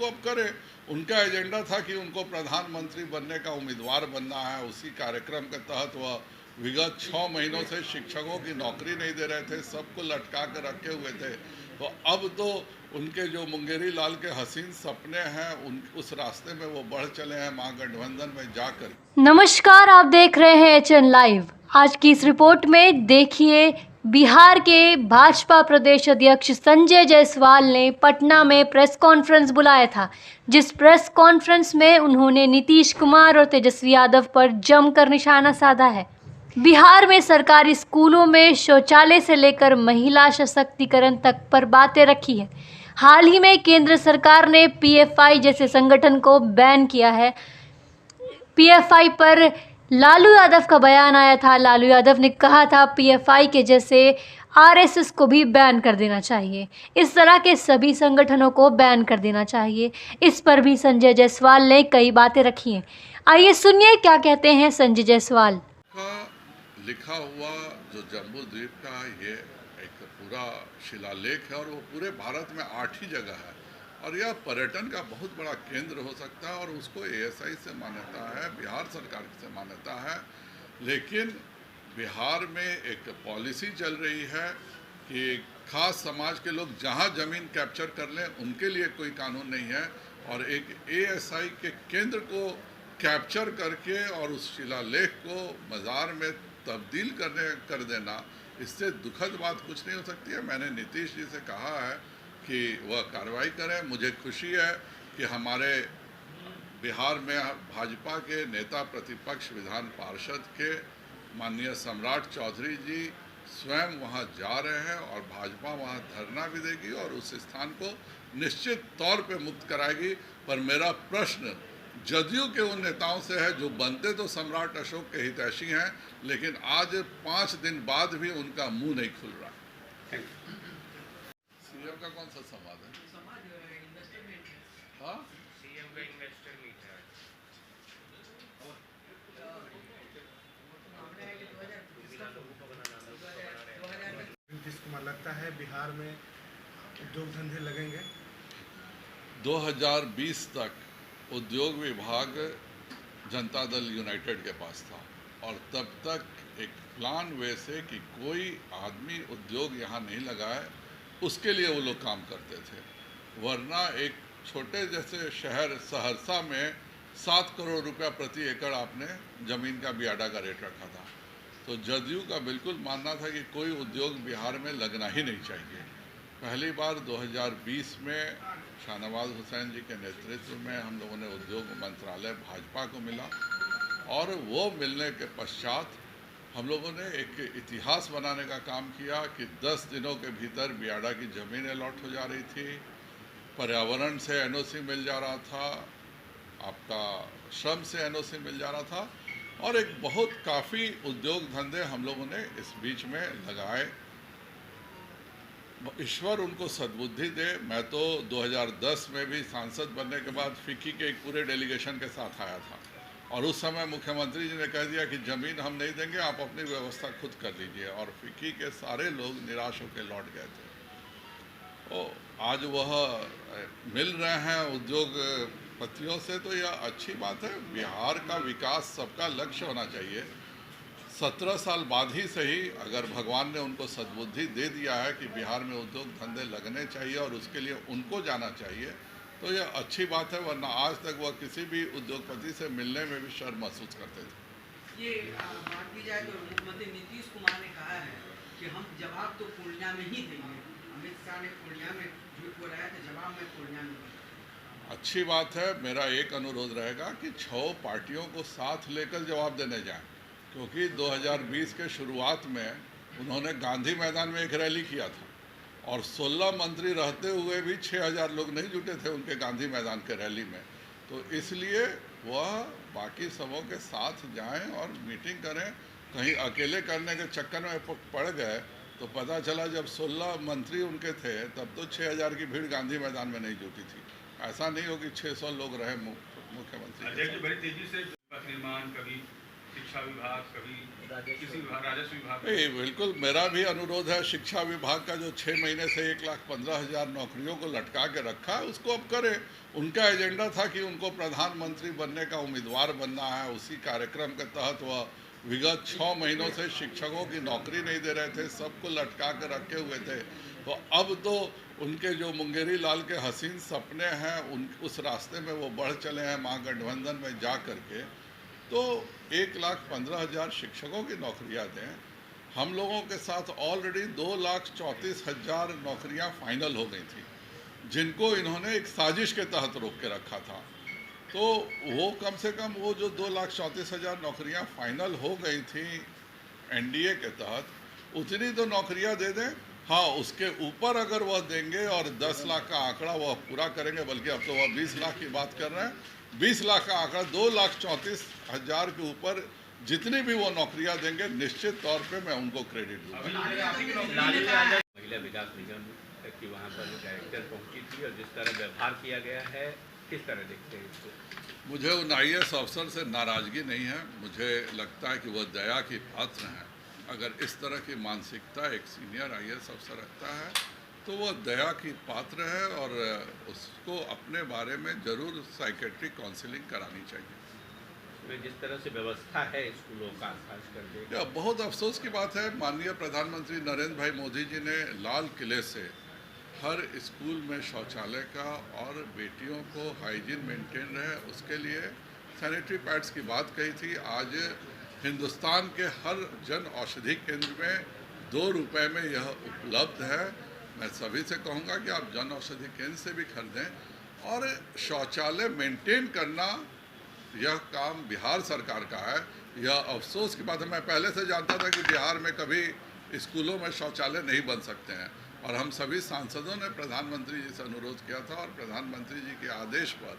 उसको अब करें। उनका एजेंडा था कि उनको प्रधानमंत्री बनने का उम्मीदवार बनना है। उसी कार्यक्रम के तहत वह विगत 6 महीनों से शिक्षकों की नौकरी नहीं दे रहे थे, सबको लटका कर रखे हुए थे। तो अब तो उनके जो मुंगेरी लाल के हसीन सपने हैं उस रास्ते में वो बढ़ चले हैं महागठबंधन में जाकर। नमस्कार, आप देख रहे हैं एचएन लाइव। आज की इस रिपोर्ट में देखिए, बिहार के भाजपा प्रदेश अध्यक्ष संजय जायसवाल ने पटना में प्रेस कॉन्फ्रेंस बुलाया था, जिस प्रेस कॉन्फ्रेंस में उन्होंने नीतीश कुमार और तेजस्वी यादव पर जमकर निशाना साधा है। बिहार में सरकारी स्कूलों में शौचालय से लेकर महिला सशक्तिकरण तक पर बातें रखी है। हाल ही में केंद्र सरकार ने पीएफआई जैसे संगठन को बैन किया है। पीएफआई पर लालू यादव का बयान आया था। लालू यादव ने कहा था पीएफआई के जैसे आरएसएस को भी बैन कर देना चाहिए। इस तरह के सभी संगठनों को बैन कर देना चाहिए। इस पर भी संजय जायसवाल ने कई बातें रखी हैं। आइए सुनिए क्या कहते हैं संजय जायसवाल। का लिखा हुआ जो जम्बू द्वीप का ये एक पूरा शिलालेख है और वो पूरे भारत में 8 ही जगह है और यह पर्यटन का बहुत बड़ा केंद्र हो सकता है और उसको एएसआई से मान्यता है, बिहार सरकार से मान्यता है। लेकिन बिहार में एक पॉलिसी चल रही है कि खास समाज के लोग जहां ज़मीन कैप्चर कर लें उनके लिए कोई कानून नहीं है और एक एएसआई के केंद्र को कैप्चर करके और उस शिलालेख को मज़ार में तब्दील कर देना, इससे दुखद बात कुछ नहीं हो सकती है। मैंने नीतीश जी से कहा है कि वह कार्रवाई करें। मुझे खुशी है कि हमारे बिहार में भाजपा के नेता प्रतिपक्ष विधान पार्षद के माननीय सम्राट चौधरी जी स्वयं वहां जा रहे हैं और भाजपा वहां धरना भी देगी और उस स्थान को निश्चित तौर पे मुक्त कराएगी। पर मेरा प्रश्न जदयू के उन नेताओं से है जो बनते तो सम्राट अशोक के हितैषी हैं, लेकिन आज 5 दिन बाद भी उनका मुंह नहीं खुल रहा। सीएम का कौन सा संवाद है? हाँ, सीएम का इन्वेस्टर मीट है। नीतीश कुमार लगता है बिहार में उद्योग धंधे लगेंगे? 2020 तक उद्योग विभाग जनता दल यूनाइटेड के पास था और तब तक एक प्लान वे से कि कोई आदमी उद्योग यहाँ नहीं लगाए, उसके लिए वो लोग काम करते थे। वरना एक छोटे जैसे शहर सहरसा में 7 करोड़ रुपया प्रति एकड़ आपने ज़मीन का बियाडा का रेट रखा था। तो जदयू का बिल्कुल मानना था कि कोई उद्योग बिहार में लगना ही नहीं चाहिए। पहली बार 2020 में शाहनवाज हुसैन जी के नेतृत्व में हम लोगों ने उद्योग मंत्रालय भाजपा को मिला और वो मिलने के पश्चात हम लोगों ने एक इतिहास बनाने का काम किया कि 10 दिनों के भीतर बियाडा की ज़मीन अलॉट हो जा रही थी, पर्यावरण से एनओसी मिल जा रहा था, आपका श्रम से एनओसी मिल जा रहा था और एक बहुत काफ़ी उद्योग धंधे हम लोगों ने इस बीच में लगाए। ईश्वर उनको सद्बुद्धि दे। मैं तो 2010 में भी सांसद बनने के बाद फिक्की के एक पूरे डेलीगेशन के साथ आया था और उस समय मुख्यमंत्री जी ने कह दिया कि ज़मीन हम नहीं देंगे, आप अपनी व्यवस्था खुद कर लीजिए और फिक्की के सारे लोग निराश होकर लौट गए थे। तो आज वह मिल रहे हैं उद्योगपतियों से, तो यह अच्छी बात है। बिहार का विकास सबका लक्ष्य होना चाहिए। 17 साल बाद ही सही, अगर भगवान ने उनको सद्बुद्धि दे दिया है कि बिहार में उद्योग धंधे लगने चाहिए और उसके लिए उनको जाना चाहिए, तो यह अच्छी बात है। वरना आज तक वह किसी भी उद्योगपति से मिलने में भी शर्म महसूस करते थे। ये बात की जाए तो मुख्यमंत्री नीतीश कुमार ने कहा है कि हम जवाब तो पूर्णिया में ही देंगे। अमित शाह ने पूर्णिया में झूठ बोला है तो जवाब में पूर्णिया में देंगे। अच्छी बात है। मेरा एक अनुरोध रहेगा कि 6 पार्टियों को साथ लेकर जवाब देने जाएं, क्योंकि 2020 के शुरुआत में उन्होंने गांधी मैदान में एक रैली किया था और 16 मंत्री रहते हुए भी 6000 लोग नहीं जुटे थे उनके गांधी मैदान के रैली में। तो इसलिए वह बाकी सबों के साथ जाएं और मीटिंग करें। कहीं अकेले करने के चक्कर में पड़ गए तो पता चला जब 16 मंत्री उनके थे तब तो 6000 की भीड़ गांधी मैदान में नहीं जुटी थी। ऐसा नहीं हो कि 600 लोग रहे मुख्यमंत्री। बड़ी तेजी से निर्माण, कभी शिक्षा विभाग, कभी किसी विभाग, राजस्व विभाग। नहीं, बिल्कुल मेरा भी अनुरोध है। शिक्षा विभाग का जो 6 महीने से 1,15,000 नौकरियों को लटका के रखा है उसको अब करे। उनका एजेंडा था कि उनको प्रधानमंत्री बनने का उम्मीदवार बनना है। उसी कार्यक्रम के तहत वह विगत 6 महीनों से शिक्षकों की नौकरी नहीं दे रहे थे, सबको लटका के रखे हुए थे। तो अब तो उनके जो मुंगेरी लाल के हसीन सपने हैं उस रास्ते में वो बढ़ चले हैं महागठबंधन में जा करके। तो 1,15,000 शिक्षकों की नौकरियां दें। हम लोगों के साथ ऑलरेडी 2,34,000 नौकरियां फाइनल हो गई थी, जिनको इन्होंने एक साजिश के तहत रोक के रखा था। तो वो कम से कम वो जो 2,34,000 नौकरियां फाइनल हो गई थी एनडीए के तहत, उतनी तो नौकरियां दे दें। हाँ, उसके ऊपर अगर वह देंगे और 10 लाख का आंकड़ा वह पूरा करेंगे, बल्कि अब तो वह 20 लाख की बात कर रहे हैं। 20 लाख का आंकड़ा, 2,34,000 के ऊपर जितनी भी वो नौकरियां देंगे, निश्चित तौर पे मैं उनको क्रेडिट दूंगा। महिला विकास निगम की वहाँ पर डायरेक्टर पहुँची थी और जिस तरह व्यवहार किया गया है, किस तरह देखते हैं इसको? मुझे उन IAS अफसर से नाराज़गी नहीं है। मुझे लगता है कि वह दया की पात्र हैं। अगर इस तरह की मानसिकता एक सीनियर IAS अफसर रखता है तो वो दया की पात्र है और उसको अपने बारे में ज़रूर साइकेट्रिक काउंसलिंग करानी चाहिए। जिस तरह से व्यवस्था है स्कूलों का, खास करके यह बहुत अफसोस की बात है। माननीय प्रधानमंत्री नरेंद्र भाई मोदी जी ने लाल किले से हर स्कूल में शौचालय का और बेटियों को हाइजीन मेंटेन रहे उसके लिए सैनिटरी पैड्स की बात कही थी। आज हिंदुस्तान के हर जन औषधि केंद्र में 2 रुपये में यह उपलब्ध है। मैं सभी से कहूँगा कि आप जन औषधि केंद्र से भी खरीदें। और शौचालय मेंटेन करना यह काम बिहार सरकार का है। यह अफसोस की बात है। मैं पहले से जानता था कि बिहार में कभी स्कूलों में शौचालय नहीं बन सकते हैं, और हम सभी सांसदों ने प्रधानमंत्री जी से अनुरोध किया था और प्रधानमंत्री जी के आदेश पर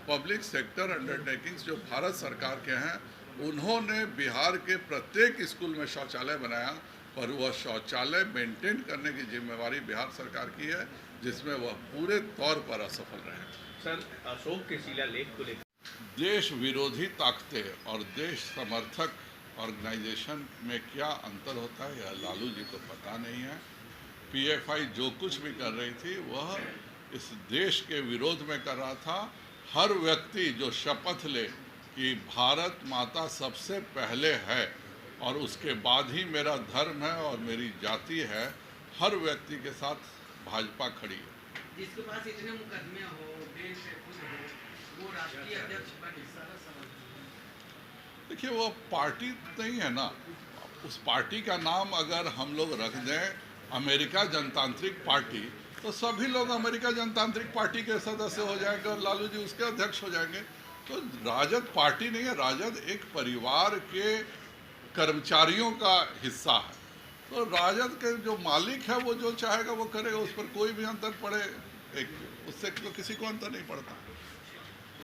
पब्लिक सेक्टर अंडरटेकिंग्स जो भारत सरकार के हैं, उन्होंने बिहार के प्रत्येक स्कूल में शौचालय बनाया। पर वह शौचालय मेंटेन करने की जिम्मेवारी बिहार सरकार की है, जिसमें वह पूरे तौर पर असफल रहे। सर, अशोक के शिलालेख को लेकर देश विरोधी ताकतें और देश समर्थक ऑर्गेनाइजेशन में क्या अंतर होता है, यह लालू जी को पता नहीं है। PFI जो कुछ भी कर रही थी वह इस देश के विरोध में कर रहा था। हर व्यक्ति जो शपथ ले कि भारत माता सबसे पहले है और उसके बाद ही मेरा धर्म है और मेरी जाति है, हर व्यक्ति के साथ भाजपा खड़ी है। जिसके पास इतने मुकदमे हो, बेल पे खुद हो, वो राष्ट्रीय अध्यक्ष बने। देखिए, वो पार्टी नहीं है ना। उस पार्टी का नाम अगर हम लोग रख दें अमेरिका जनतांत्रिक पार्टी, तो सभी लोग अमेरिका जनतांत्रिक पार्टी के सदस्य हो जाएंगे और लालू जी उसके अध्यक्ष हो जाएंगे। तो राजद पार्टी नहीं है, राजद एक परिवार के कर्मचारियों का हिस्सा है। तो राजद के जो मालिक है वो जो चाहेगा वो करेगा, उस पर कोई भी अंतर पड़े उससे तो किसी को अंतर नहीं पड़ता।